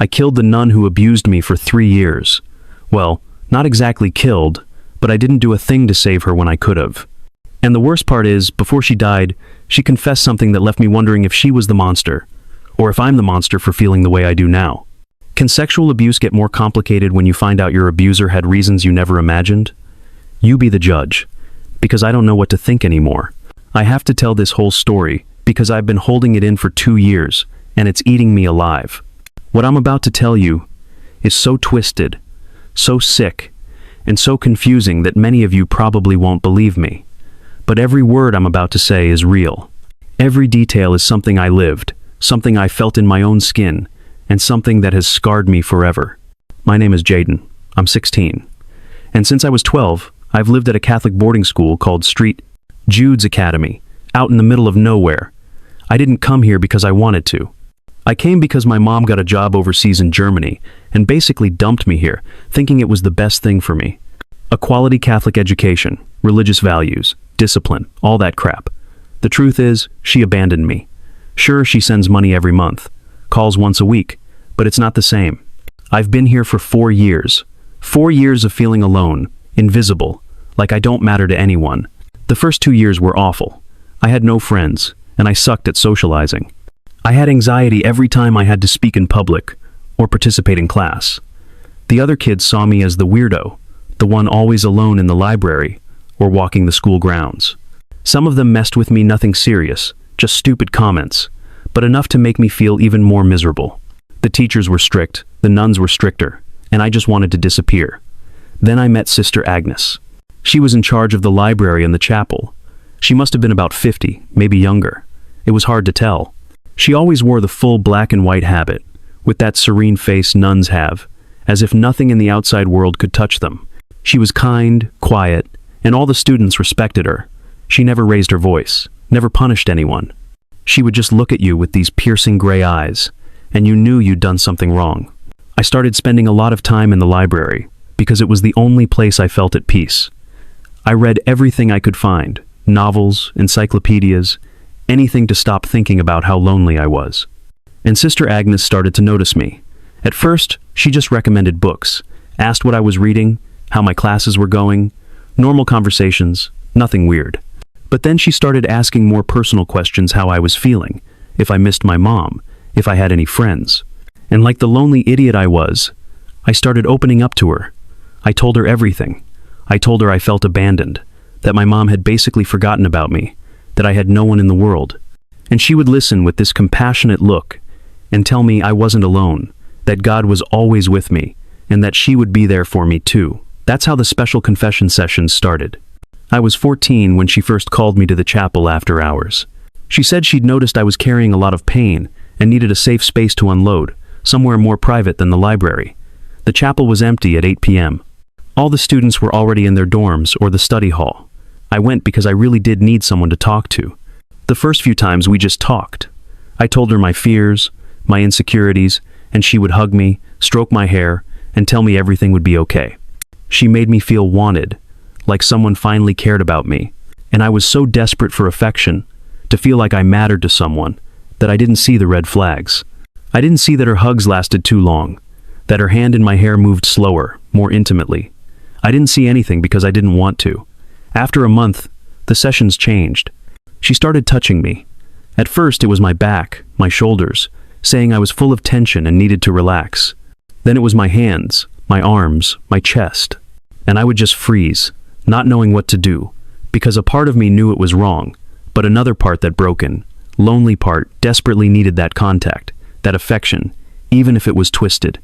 I killed the nun who abused me for 3 years. Well, not exactly killed, but I didn't do a thing to save her when I could have. And the worst part is, before she died, she confessed something that left me wondering if she was the monster, or if I'm the monster for feeling the way I do now. Can sexual abuse get more complicated when you find out your abuser had reasons you never imagined? You be the judge, because I don't know what to think anymore. I have to tell this whole story because I've been holding it in for 2 years, and it's eating me alive. What I'm about to tell you is so twisted, so sick, and so confusing that many of you probably won't believe me. But every word I'm about to say is real. Every detail is something I lived, something I felt in my own skin, and something that has scarred me forever. My name is Jaden. I'm 16. And since I was 12, I've lived at a Catholic boarding school called St. Jude's Academy, out in the middle of nowhere. I didn't come here because I wanted to. I came because my mom got a job overseas in Germany and basically dumped me here, thinking it was the best thing for me. A quality Catholic education, religious values, discipline, all that crap. The truth is, she abandoned me. Sure, she sends money every month, calls once a week, but it's not the same. I've been here for 4 years. 4 years of feeling alone, invisible, like I don't matter to anyone. The first 2 years were awful. I had no friends, and I sucked at socializing. I had anxiety every time I had to speak in public or participate in class. The other kids saw me as the weirdo, the one always alone in the library or walking the school grounds. Some of them messed with me, nothing serious, just stupid comments, but enough to make me feel even more miserable. The teachers were strict, the nuns were stricter, and I just wanted to disappear. Then I met Sister Agnes. She was in charge of the library and the chapel. She must have been about 50, maybe younger. It was hard to tell. She always wore the full black and white habit, with that serene face nuns have, as if nothing in the outside world could touch them. She was kind, quiet, and all the students respected her. She never raised her voice, never punished anyone. She would just look at you with these piercing gray eyes, and you knew you'd done something wrong. I started spending a lot of time in the library, because it was the only place I felt at peace. I read everything I could find, novels, encyclopedias, anything to stop thinking about how lonely I was. And Sister Agnes started to notice me. At first, she just recommended books, asked what I was reading, how my classes were going, normal conversations, nothing weird. But then she started asking more personal questions, how I was feeling, if I missed my mom, if I had any friends. And like the lonely idiot I was, I started opening up to her. I told her everything. I told her I felt abandoned, that my mom had basically forgotten about me, that I had no one in the world. And she would listen with this compassionate look and tell me I wasn't alone, that God was always with me, and that she would be there for me too. That's how the special confession sessions started. I was 14 when she first called me to the chapel after hours. She said she'd noticed I was carrying a lot of pain and needed a safe space to unload, somewhere more private than the library. The chapel was empty at 8 p.m. All the students were already in their dorms or the study hall. I went because I really did need someone to talk to. The first few times we just talked. I told her my fears, my insecurities, and she would hug me, stroke my hair, and tell me everything would be okay. She made me feel wanted, like someone finally cared about me, and I was so desperate for affection, to feel like I mattered to someone, that I didn't see the red flags. I didn't see that her hugs lasted too long, that her hand in my hair moved slower, more intimately. I didn't see anything because I didn't want to. After a month, the sessions changed. She started touching me. At first it was my back, my shoulders, saying I was full of tension and needed to relax. Then it was my hands, my arms, my chest. And I would just freeze, not knowing what to do, because a part of me knew it was wrong, but another part, that broken, lonely part, desperately needed that contact, that affection, even if it was twisted.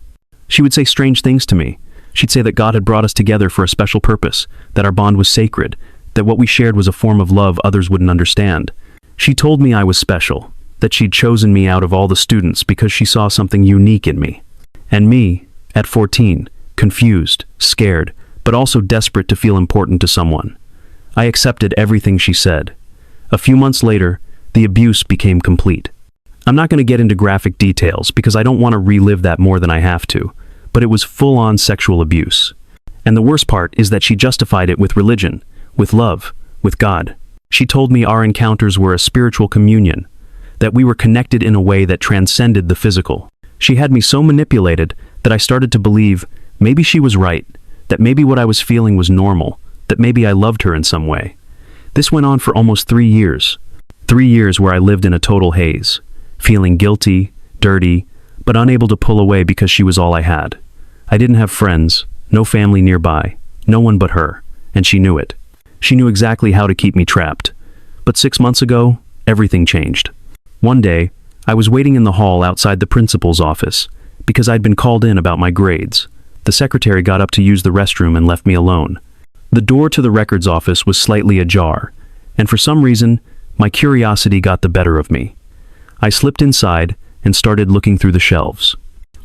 She would say strange things to me. She'd say that God had brought us together for a special purpose, that our bond was sacred, that what we shared was a form of love others wouldn't understand. She told me I was special, that she'd chosen me out of all the students because she saw something unique in me. And me, at 14, confused, scared, but also desperate to feel important to someone. I accepted everything she said. A few months later, the abuse became complete. I'm not going to get into graphic details because I don't want to relive that more than I have to, but it was full-on sexual abuse. And the worst part is that she justified it with religion, with love, with God. She told me our encounters were a spiritual communion, that we were connected in a way that transcended the physical. She had me so manipulated that I started to believe maybe she was right, that maybe what I was feeling was normal, that maybe I loved her in some way. This went on for almost 3 years. 3 years where I lived in a total haze, feeling guilty, dirty, but unable to pull away because she was all I had. I didn't have friends, no family nearby, no one but her, and she knew it. She knew exactly how to keep me trapped. But 6 months ago, everything changed. One day, I was waiting in the hall outside the principal's office because I'd been called in about my grades. The secretary got up to use the restroom and left me alone. The door to the records office was slightly ajar, and for some reason, my curiosity got the better of me. I slipped inside and started looking through the shelves.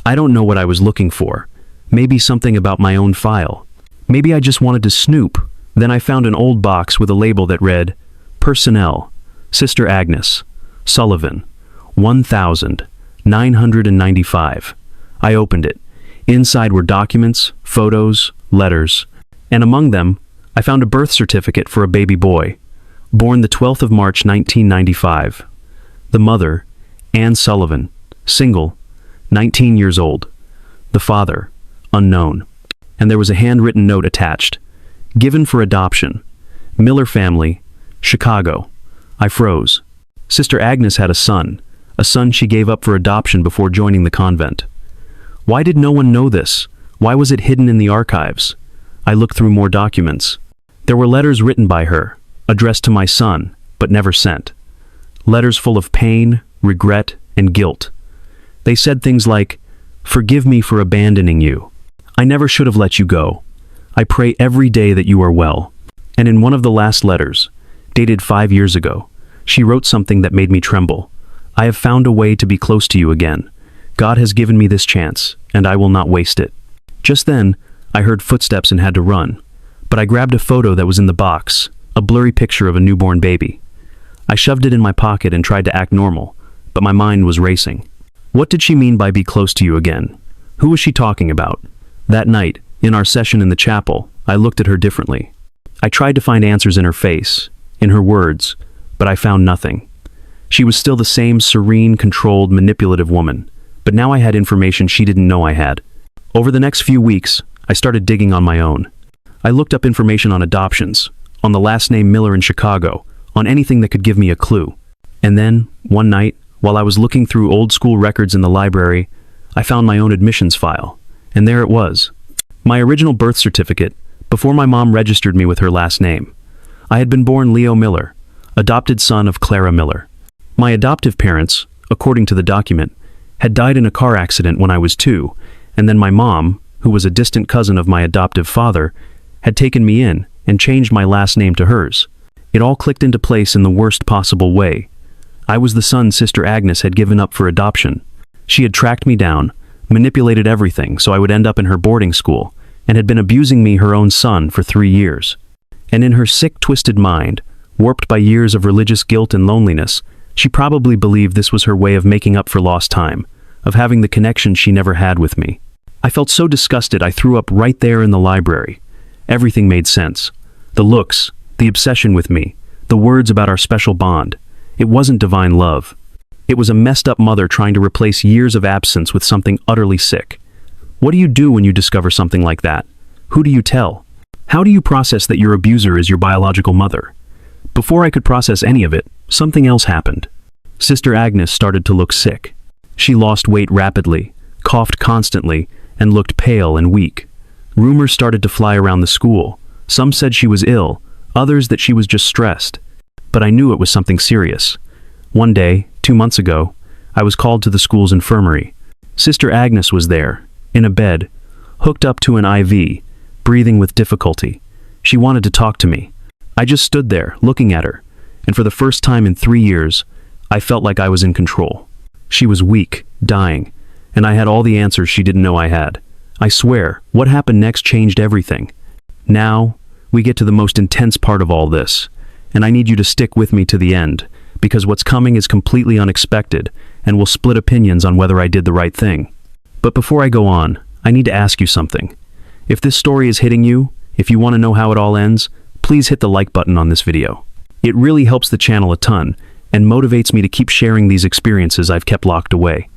I don't know what I was looking for. Maybe something about my own file. Maybe I just wanted to snoop. Then I found an old box with a label that read, Personnel, Sister Agnes, Sullivan, 1995. I opened it. Inside were documents, photos, letters, and among them, I found a birth certificate for a baby boy, born the 12th of March 1995. The mother, Anne Sullivan, single, 19 years old. The father, unknown. And there was a handwritten note attached. Given for adoption. Miller family, Chicago. I froze. Sister Agnes had a son she gave up for adoption before joining the convent. Why did no one know this? Why was it hidden in the archives? I looked through more documents. There were letters written by her, addressed to my son, but never sent. Letters full of pain, regret, and guilt. They said things like, "Forgive me for abandoning you. I never should have let you go. I pray every day that you are well." And in one of the last letters, dated 5 years ago, she wrote something that made me tremble. "I have found a way to be close to you again. God has given me this chance, and I will not waste it." Just then, I heard footsteps and had to run. But I grabbed a photo that was in the box, a blurry picture of a newborn baby. I shoved it in my pocket and tried to act normal, but my mind was racing. What did she mean by be close to you again? Who was she talking about? That night, in our session in the chapel, I looked at her differently. I tried to find answers in her face, in her words, but I found nothing. She was still the same serene, controlled, manipulative woman, but now I had information she didn't know I had. Over the next few weeks, I started digging on my own. I looked up information on adoptions, on the last name Miller in Chicago, on anything that could give me a clue. And then, one night, while I was looking through old school records in the library, I found my own admissions file, and there it was. My original birth certificate, before my mom registered me with her last name. I had been born Leo Miller, adopted son of Clara Miller. My adoptive parents, according to the document, had died in a car accident when I was 2, and then my mom, who was a distant cousin of my adoptive father, had taken me in and changed my last name to hers. It all clicked into place in the worst possible way. I was the son Sister Agnes had given up for adoption. She had tracked me down, manipulated everything so I would end up in her boarding school, and had been abusing me, her own son, for 3 years. And in her sick, twisted mind, warped by years of religious guilt and loneliness, she probably believed this was her way of making up for lost time, of having the connection she never had with me. I felt so disgusted I threw up right there in the library. Everything made sense. The looks, the obsession with me, the words about our special bond. It wasn't divine love. It was a messed up mother trying to replace years of absence with something utterly sick. What do you do when you discover something like that? Who do you tell? How do you process that your abuser is your biological mother? Before I could process any of it, something else happened. Sister Agnes started to look sick. She lost weight rapidly, coughed constantly, and looked pale and weak. Rumors started to fly around the school. Some said she was ill, others that she was just stressed. But I knew it was something serious. One day, 2 months ago, I was called to the school's infirmary. Sister Agnes was there, in a bed, hooked up to an IV, breathing with difficulty. She wanted to talk to me. I just stood there, looking at her, and for the first time in 3 years, I felt like I was in control. She was weak, dying, and I had all the answers she didn't know I had. I swear, what happened next changed everything. Now, we get to the most intense part of all this, and I need you to stick with me to the end, because what's coming is completely unexpected, and will split opinions on whether I did the right thing. But before I go on, I need to ask you something. If this story is hitting you, if you want to know how it all ends, please hit the like button on this video. It really helps the channel a ton, and motivates me to keep sharing these experiences I've kept locked away.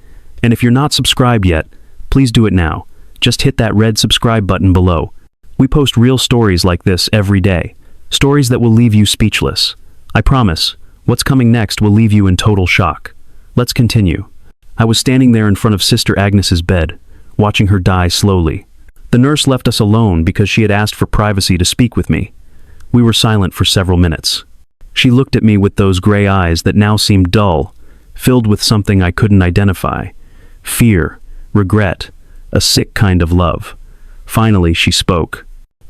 And if you're not subscribed yet, please do it now. Just hit that red subscribe button below. We post real stories like this every day. Stories that will leave you speechless. I promise, what's coming next will leave you in total shock. Let's continue. I was standing there in front of Sister Agnes's bed, watching her die slowly. The nurse left us alone because she had asked for privacy to speak with me. We were silent for several minutes. She looked at me with those gray eyes that now seemed dull, filled with something I couldn't identify. Fear, regret, a sick kind of love. Finally, she spoke.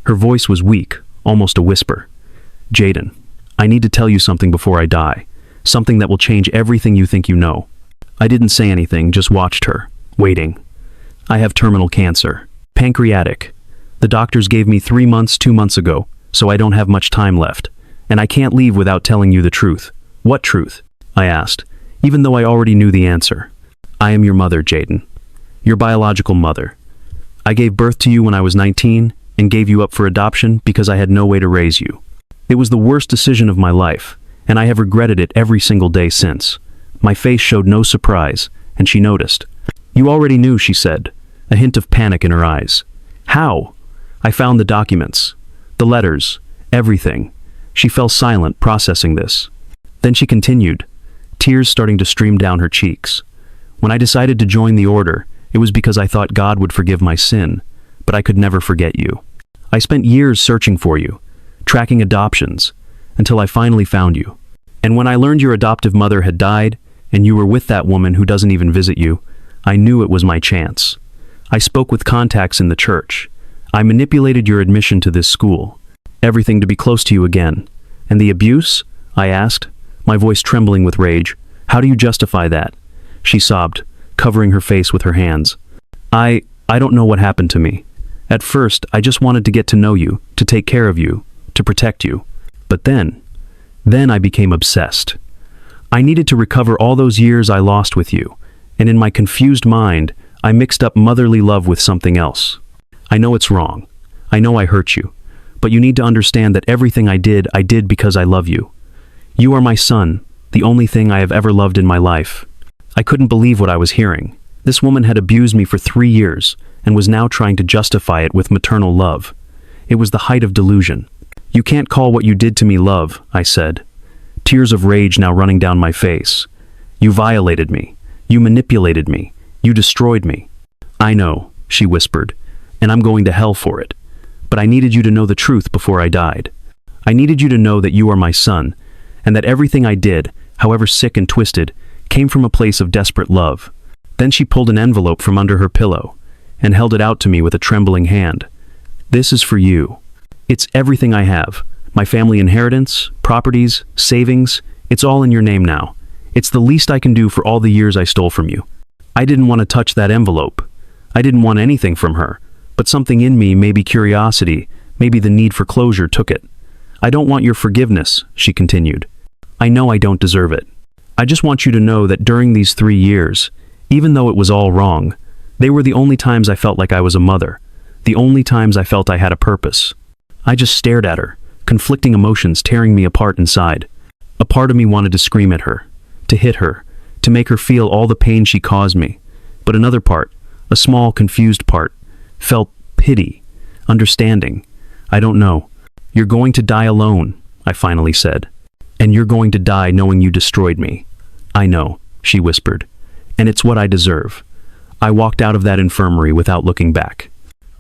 Her voice was weak, almost a whisper. Jaden, I need to tell you something before I die. Something that will change everything you think you know. I didn't say anything, just watched her, waiting. I have terminal cancer. Pancreatic. The doctors gave me 3 months 2 months ago, so I don't have much time left. And I can't leave without telling you the truth. What truth? I asked, even though I already knew the answer. I am your mother, Jaden. Your biological mother. I gave birth to you when I was 19 and gave you up for adoption because I had no way to raise you. It was the worst decision of my life, and I have regretted it every single day since. My face showed no surprise, and she noticed. You already knew, she said, a hint of panic in her eyes. How? I found the documents, the letters, everything. She fell silent, processing this. Then she continued, tears starting to stream down her cheeks. When I decided to join the order, it was because I thought God would forgive my sin, but I could never forget you. I spent years searching for you, tracking adoptions, until I finally found you. And when I learned your adoptive mother had died, and you were with that woman who doesn't even visit you, I knew it was my chance. I spoke with contacts in the church. I manipulated your admission to this school. Everything to be close to you again. And the abuse? I asked, my voice trembling with rage. How do you justify that? She sobbed, covering her face with her hands. I don't know what happened to me. At first, I just wanted to get to know you, to take care of you, to protect you. But then I became obsessed. I needed to recover all those years I lost with you, and in my confused mind, I mixed up motherly love with something else. I know it's wrong. I know I hurt you. But you need to understand that everything I did because I love you. You are my son, the only thing I have ever loved in my life. I couldn't believe what I was hearing. This woman had abused me for 3 years and was now trying to justify it with maternal love. It was the height of delusion. You can't call what you did to me love, I said. Tears of rage now running down my face. You violated me. You manipulated me. You destroyed me. I know, she whispered, and I'm going to hell for it. But I needed you to know the truth before I died. I needed you to know that you are my son, and that everything I did, however sick and twisted, came from a place of desperate love. Then she pulled an envelope from under her pillow and held it out to me with a trembling hand. This is for you. It's everything I have. My family inheritance, properties, savings, it's all in your name now. It's the least I can do for all the years I stole from you. I didn't want to touch that envelope. I didn't want anything from her, but something in me, maybe curiosity, maybe the need for closure took it. I don't want your forgiveness, she continued. I know I don't deserve it. I just want you to know that during these 3 years, even though it was all wrong, they were the only times I felt like I was a mother, the only times I felt I had a purpose. I just stared at her, conflicting emotions tearing me apart inside. A part of me wanted to scream at her, to hit her, to make her feel all the pain she caused me. But another part, a small, confused part, felt pity, understanding. I don't know. You're going to die alone, I finally said. And you're going to die knowing you destroyed me. I know, she whispered. And it's what I deserve. I walked out of that infirmary without looking back.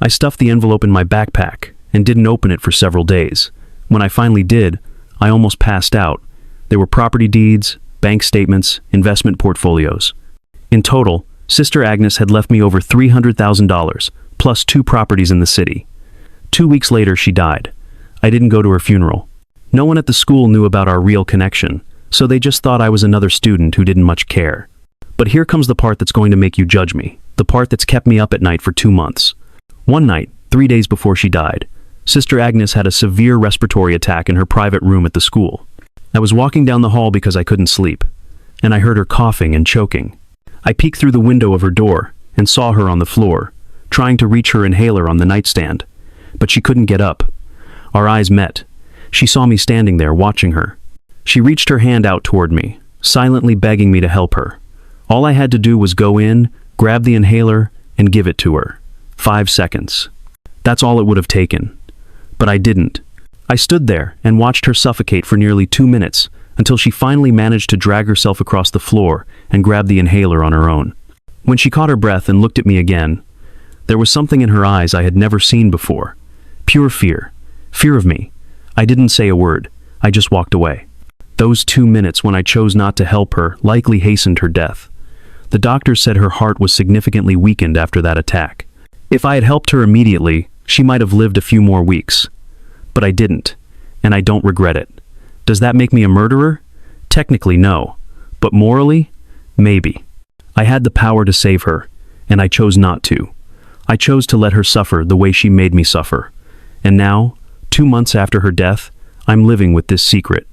I stuffed the envelope in my backpack and didn't open it for several days. When I finally did, I almost passed out. There were property deeds, bank statements, investment portfolios. In total, Sister Agnes had left me over $300,000, plus 2 properties in the city. 2 weeks later, she died. I didn't go to her funeral. No one at the school knew about our real connection, so they just thought I was another student who didn't much care. But here comes the part that's going to make you judge me, the part that's kept me up at night for 2 months. One night, 3 days before she died, Sister Agnes had a severe respiratory attack in her private room at the school. I was walking down the hall because I couldn't sleep, and I heard her coughing and choking. I peeked through the window of her door and saw her on the floor, trying to reach her inhaler on the nightstand, but she couldn't get up. Our eyes met. She saw me standing there watching her. She reached her hand out toward me, silently begging me to help her. All I had to do was go in, grab the inhaler, and give it to her. 5 seconds. That's all it would have taken. But I didn't. I stood there and watched her suffocate for nearly 2 minutes until she finally managed to drag herself across the floor and grab the inhaler on her own. When she caught her breath and looked at me again, there was something in her eyes I had never seen before. Pure fear. Fear of me. I didn't say a word. I just walked away. Those 2 minutes when I chose not to help her likely hastened her death. The doctors said her heart was significantly weakened after that attack. If I had helped her immediately, she might have lived a few more weeks. But I didn't, and I don't regret it. Does that make me a murderer? Technically, no. But morally? Maybe. I had the power to save her, and I chose not to. I chose to let her suffer the way she made me suffer. And now, 2 months after her death, I'm living with this secret.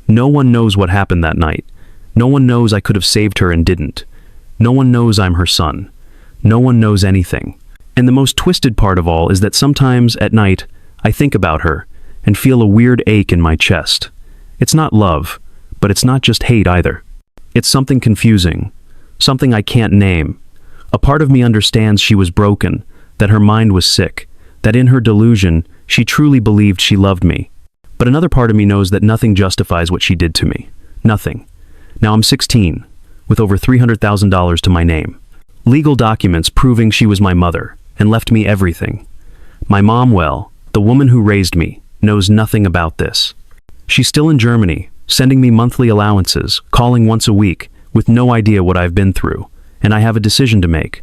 No one knows what happened that night. No one knows I could have saved her and didn't. No one knows I'm her son. No one knows anything. And the most twisted part of all is that sometimes, at night, I think about her and feel a weird ache in my chest. It's not love, but it's not just hate either. It's something confusing, something I can't name. A part of me understands she was broken, that her mind was sick, that in her delusion, she truly believed she loved me. But another part of me knows that nothing justifies what she did to me. Nothing. Now I'm 16, with over $300,000 to my name. Legal documents proving she was my mother, and left me everything. My mom, well, the woman who raised me, knows nothing about this. She's still in Germany, sending me monthly allowances, calling once a week, with no idea what I've been through, and I have a decision to make.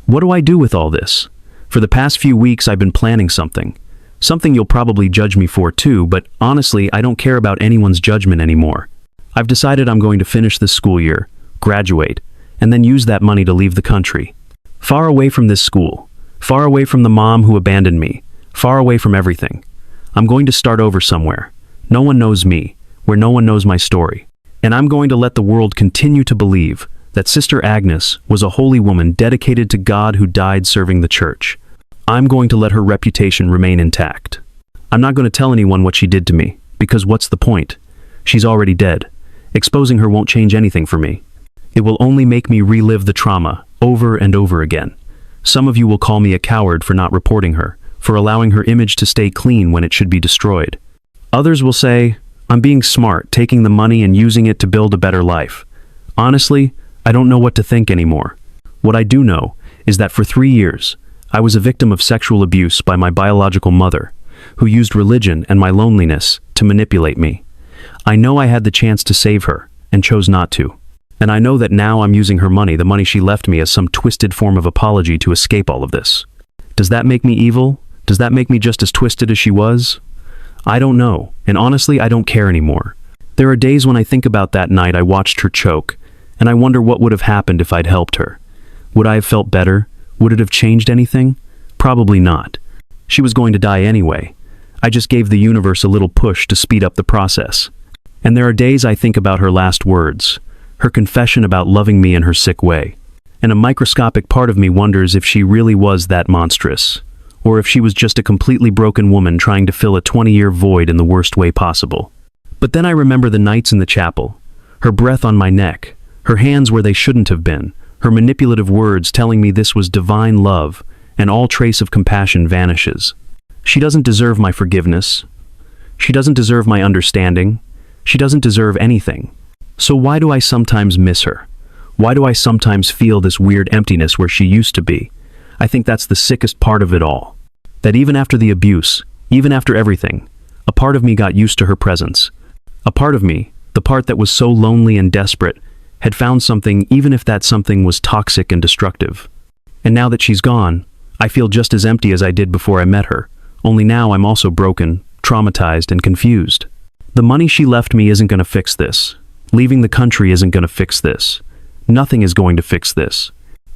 What do I do with all this? For the past few weeks I've been planning something. Something you'll probably judge me for too, but honestly I don't care about anyone's judgment anymore. I've decided I'm going to finish this school year, graduate, and then use that money to leave the country. Far away from this school, far away from the mom who abandoned me, far away from everything. I'm going to start over somewhere. No one knows me, where no one knows my story. And I'm going to let the world continue to believe that Sister Agnes was a holy woman dedicated to God who died serving the church. I'm going to let her reputation remain intact. I'm not going to tell anyone what she did to me, because what's the point? She's already dead. Exposing her won't change anything for me. It will only make me relive the trauma over and over again. Some of you will call me a coward for not reporting her, for allowing her image to stay clean when it should be destroyed. Others will say, I'm being smart, taking the money and using it to build a better life. Honestly, I don't know what to think anymore. What I do know is that for 3 years, I was a victim of sexual abuse by my biological mother, who used religion and my loneliness to manipulate me. I know I had the chance to save her, and chose not to. And I know that now I'm using her money, the money she left me, as some twisted form of apology to escape all of this. Does that make me evil? Does that make me just as twisted as she was? I don't know, and honestly I don't care anymore. There are days when I think about that night I watched her choke, and I wonder what would have happened if I'd helped her. Would I have felt better? Would it have changed anything? Probably not. She was going to die anyway. I just gave the universe a little push to speed up the process. And there are days I think about her last words, her confession about loving me in her sick way. And a microscopic part of me wonders if she really was that monstrous, or if she was just a completely broken woman trying to fill a 20-year void in the worst way possible. But then I remember the nights in the chapel, her breath on my neck, her hands where they shouldn't have been, her manipulative words telling me this was divine love, and all trace of compassion vanishes. She doesn't deserve my forgiveness. She doesn't deserve my understanding. She doesn't deserve anything. So why do I sometimes miss her? Why do I sometimes feel this weird emptiness where she used to be? I think that's the sickest part of it all. That even after the abuse, even after everything, a part of me got used to her presence. A part of me, the part that was so lonely and desperate, had found something even if that something was toxic and destructive. And now that she's gone, I feel just as empty as I did before I met her, only now I'm also broken, traumatized, and confused. The money she left me isn't going to fix this. Leaving the country isn't going to fix this. Nothing is going to fix this.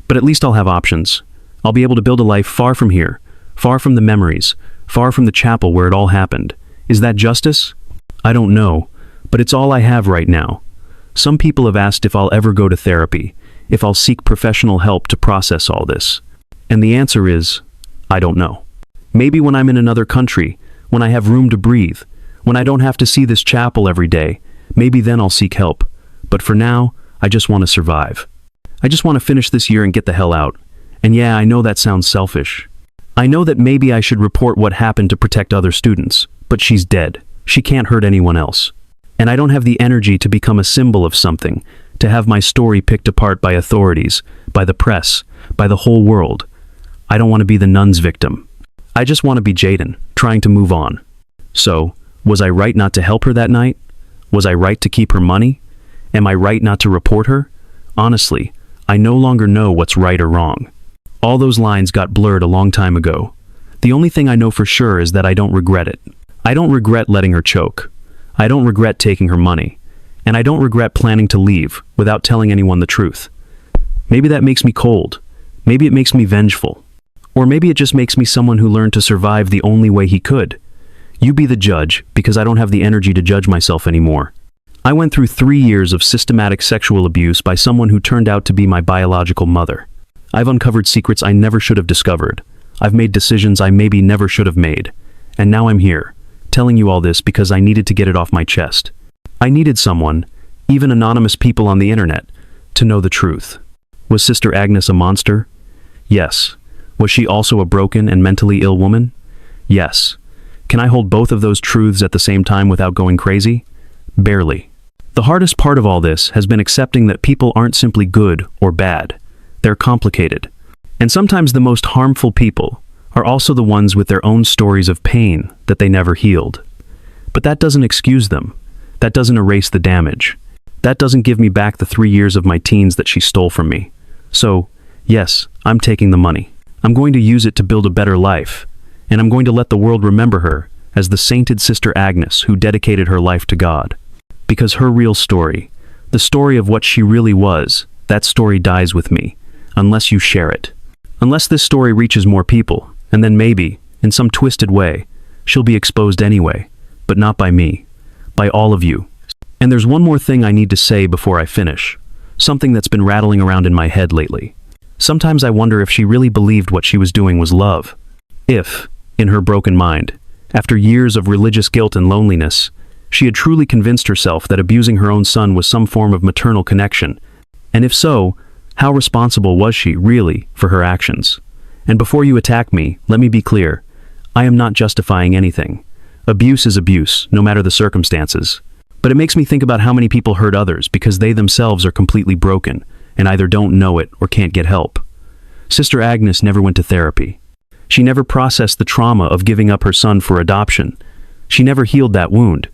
But at least I'll have options. I'll be able to build a life far from here, far from the memories, far from the chapel where it all happened. Is that justice? I don't know, but it's all I have right now. Some people have asked if I'll ever go to therapy, if I'll seek professional help to process all this. And the answer is, I don't know. Maybe when I'm in another country, when I have room to breathe, when I don't have to see this chapel every day, maybe then I'll seek help. But for now, I just want to survive. I just want to finish this year and get the hell out. And yeah, I know that sounds selfish. I know that maybe I should report what happened to protect other students, but she's dead. She can't hurt anyone else. And I don't have the energy to become a symbol of something, to have my story picked apart by authorities, by the press, by the whole world. I don't want to be the nun's victim. I just want to be Jaden, trying to move on. So, was I right not to help her that night? Was I right to keep her money? Am I right not to report her? Honestly, I no longer know what's right or wrong. All those lines got blurred a long time ago. The only thing I know for sure is that I don't regret it. I don't regret letting her choke. I don't regret taking her money. And I don't regret planning to leave without telling anyone the truth. Maybe that makes me cold. Maybe it makes me vengeful. Or maybe it just makes me someone who learned to survive the only way he could. You be the judge, because I don't have the energy to judge myself anymore. I went through 3 years of systematic sexual abuse by someone who turned out to be my biological mother. I've uncovered secrets I never should have discovered. I've made decisions I maybe never should have made. And now I'm here, telling you all this because I needed to get it off my chest. I needed someone, even anonymous people on the internet, to know the truth. Was Sister Agnes a monster? Yes. Was she also a broken and mentally ill woman? Yes. Can I hold both of those truths at the same time without going crazy? Barely. The hardest part of all this has been accepting that people aren't simply good or bad. They're complicated. And sometimes the most harmful people are also the ones with their own stories of pain that they never healed. But that doesn't excuse them. That doesn't erase the damage. That doesn't give me back the 3 years of my teens that she stole from me. So, yes, I'm taking the money. I'm going to use it to build a better life. And I'm going to let the world remember her as the sainted Sister Agnes who dedicated her life to God. Because her real story, the story of what she really was, that story dies with me, unless you share it. Unless this story reaches more people, and then maybe, in some twisted way, she'll be exposed anyway, but not by me, by all of you. And there's one more thing I need to say before I finish, something that's been rattling around in my head lately. Sometimes I wonder if she really believed what she was doing was love. If, in her broken mind, after years of religious guilt and loneliness, she had truly convinced herself that abusing her own son was some form of maternal connection, and if so, how responsible was she, really, for her actions? And before you attack me, let me be clear. I am not justifying anything. Abuse is abuse, no matter the circumstances. But it makes me think about how many people hurt others because they themselves are completely broken, and either don't know it or can't get help. Sister Agnes never went to therapy. She never processed the trauma of giving up her son for adoption. She never healed that wound.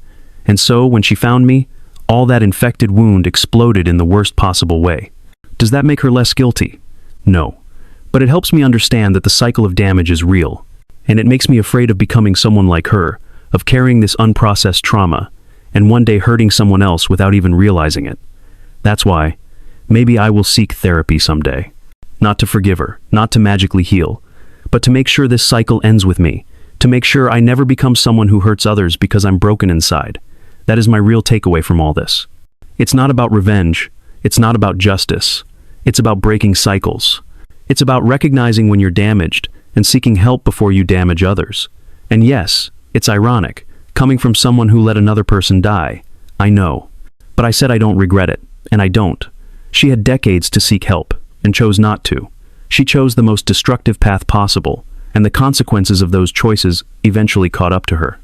And so, when she found me, all that infected wound exploded in the worst possible way. Does that make her less guilty? No. But it helps me understand that the cycle of damage is real. And it makes me afraid of becoming someone like her, of carrying this unprocessed trauma, and one day hurting someone else without even realizing it. That's why, maybe I will seek therapy someday. Not to forgive her, not to magically heal, but to make sure this cycle ends with me, to make sure I never become someone who hurts others because I'm broken inside. That is my real takeaway from all this. It's not about revenge. It's not about justice. It's about breaking cycles. It's about recognizing when you're damaged and seeking help before you damage others. And yes, it's ironic, coming from someone who let another person die. I know. But I said I don't regret it, and I don't. She had decades to seek help, and chose not to. She chose the most destructive path possible, and the consequences of those choices eventually caught up to her.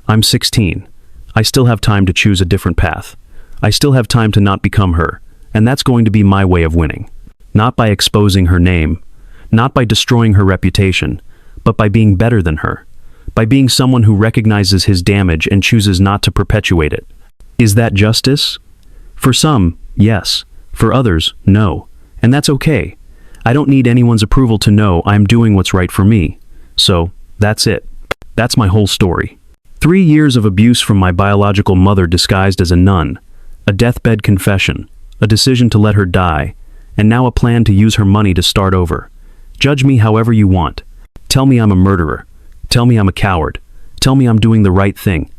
I'm 16. I still have time to choose a different path. I still have time to not become her, and that's going to be my way of winning. Not by exposing her name, not by destroying her reputation, but by being better than her, by being someone who recognizes his damage and chooses not to perpetuate it. Is that justice? For some, yes. For others, no. And that's okay. I don't need anyone's approval to know I'm doing what's right for me. So, that's it. That's my whole story. 3 years of abuse from my biological mother disguised as a nun, a deathbed confession, a decision to let her die, and now a plan to use her money to start over. Judge me however you want. Tell me I'm a murderer. Tell me I'm a coward. Tell me I'm doing the right thing.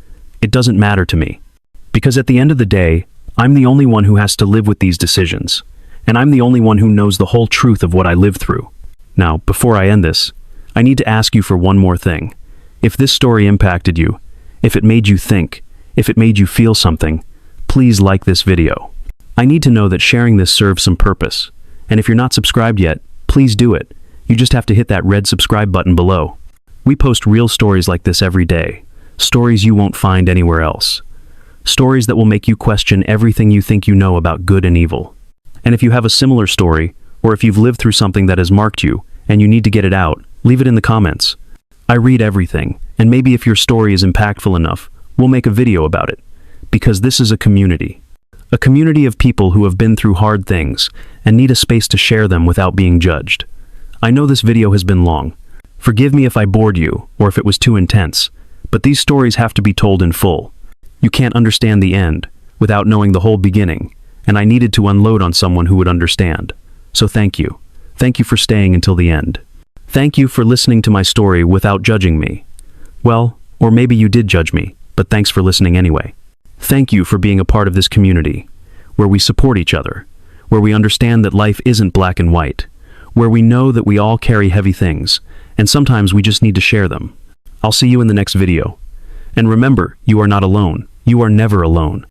It doesn't matter to me. Because at the end of the day, I'm the only one who has to live with these decisions. And I'm the only one who knows the whole truth of what I lived through. Now, before I end this, I need to ask you for one more thing. If this story impacted you, if it made you think, if it made you feel something, please like this video. I need to know that sharing this serves some purpose. And if you're not subscribed yet, please do it. You just have to hit that red subscribe button below. We post real stories like this every day. Stories you won't find anywhere else. Stories that will make you question everything you think you know about good and evil. And if you have a similar story, or if you've lived through something that has marked you, and you need to get it out, leave it in the comments. I read everything, and maybe if your story is impactful enough, we'll make a video about it. Because this is a community. A community of people who have been through hard things, and need a space to share them without being judged. I know this video has been long. Forgive me if I bored you, or if it was too intense, but these stories have to be told in full. You can't understand the end, without knowing the whole beginning, and I needed to unload on someone who would understand. So thank you. Thank you for staying until the end. Thank you for listening to my story without judging me. Well, or maybe you did judge me, but thanks for listening anyway. Thank you for being a part of this community, where we support each other, where we understand that life isn't black and white, where we know that we all carry heavy things, and sometimes we just need to share them. I'll see you in the next video. And remember, you are not alone. You are never alone.